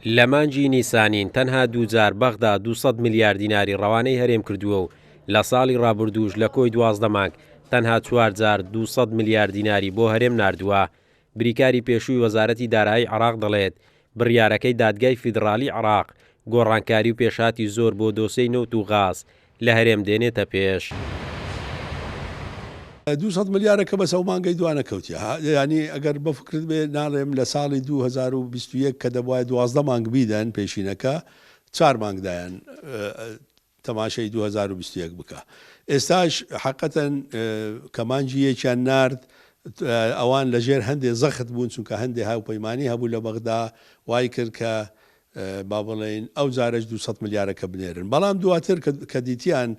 لە مانگی نیسانین تەنها دووجار بەغدا 200 میلیارد دیناری ڕەوانەی هەرێم کردووە و لە ساڵی ڕابردووش لە کۆی 12 مانگ تەنها 4 جار 200 میلیارد دیناری بۆ هەرێم ناردووە. بریکاری پێشووی وەزارەتی دارایی عێراق دەڵێت بڕیارەکەی دادگای فیدرالی عێراق گۆڕانکاری و پێشهاتی زۆر بۆ دۆسەی نەوت و غاز لە هەرێم دێنێتە پێش. 200 میلیارەکە بەسە و مانگەی دوانە کەوتیە، ینی ئەگەر بەفکرت بێ ناڵێم لە ساڵی 2021 کە دەبواە 12 مانگ بیدەن پێشینەکە 4 مانگدایان تەماشای 2021 بکە. ئێستاش حقەتەن کە مانجی یەکیان نارد ئەوان لەژێر هەندێک زەخت بوون چونکە هەندێک هاوپەیمانی هەبوو لە بەغدا وای کرد کە با بڵێن ئەو جارش 200 میلیارەکە بنێرن، بەڵام دواتر کە دیتیان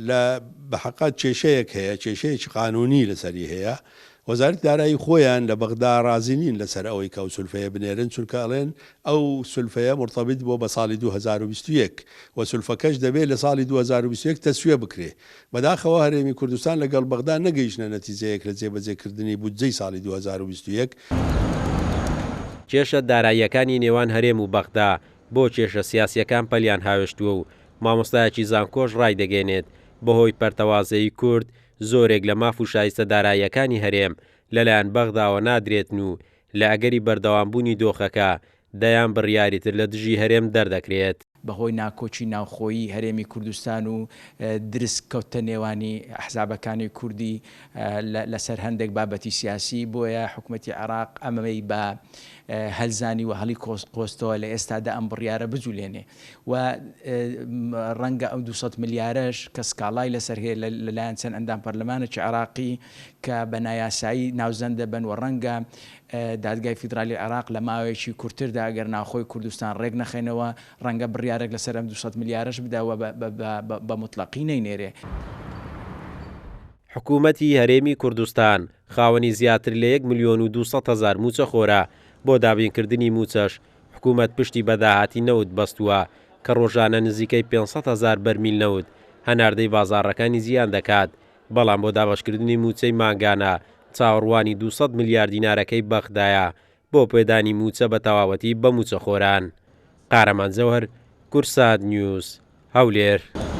لە بەحقات کێشەیەک هەیە، کێشەیەکی قانونی لەسەری هەیە. وەزارەتی دارایی خۆیان لە بەغدا رازی نین لەسەر ئەوەی کە ئەو سولفەیە بنێرن، چونکە ئەڵێن ئەو سولفەیە مرتەبط بۆ بە ساڵی 2021 و سولفەکەش دەبێت لە ساڵی 2021 تەسویە بکرێ. بەداخەوە هەرێمی کوردستان لەگەڵ بەغدا نەگەیشتە نەتیجەیەک لە جێبەجێکردنی بودجەی ساڵی 2021. کێشە داراییەکانی نێوان هەرێم و بەغدا بۆ کێشە سیاسیەکان پەلیان هاوێشتووە و مامۆستایەکی زانکۆش ڕای دەگەێنێت بەهۆی پەرتەوازەی کورد زۆرێک لە ماف و شایستە داراییەکانی هەرێم لەلایەن بەغداوە نادرێتن و لە ئەگەری بەردەوامبوونی دۆخەکە دەیان بڕیاریتر لە دژی هەرێم دەردەکرێت. بەهۆی ناکۆچی ناوخۆیی هەرێمی کوردستان و درست کەوتە نێوانی ئەحزابەکانی کوردی لەسەر هەندێک بابەتی سیاسی، بۆیە حکوومەتی عێراق ئەمەی بە هەلزانی و هەڵی قۆستەوە لە ئێستادا ئەم بڕیارە بجوولێنێ و ڕەنگە ئەو 200 میلیارەش کە سکاڵای لەسەر هەیە لەلایەن چەند ئەندام پەرلەمانێکی عێراقی کە بە نایاسایی ناوزەند دەبن و ڕەنگە دادگای فیدرالی عێراق لە ماوەیەکی کورتتردا ئەگەر ناوخۆی کوردستان ڕێک نەخێنەوە ڕەنگە بڕیارێک لەسەر ئەم 200 میلیارەش بداوە بە مطلقی نەینێرێ. حکوومەتی هەرێمی کوردستان خاوەنی زیاتر لە 1,200,000 موچە خۆرە. بۆ دابینکردنی موچەش حکوومەت پشتی بەداهاتی نەوت بەستووە کە ڕۆژانە نزیکەی 500,000 بەرمیل نەوت هەناردەی بازاڕەکانی زیان دەکات. بەڵام بۆ دابەشکردنی موچەی ماگانە چاوەڕوانی 200 میلیارد دینارەکەی بەغدایە بۆ پێدانی موچە بە تەواوەتی بە موچەخۆران. قارەمان زەوهەر، کورسات نیوز، هەولێر.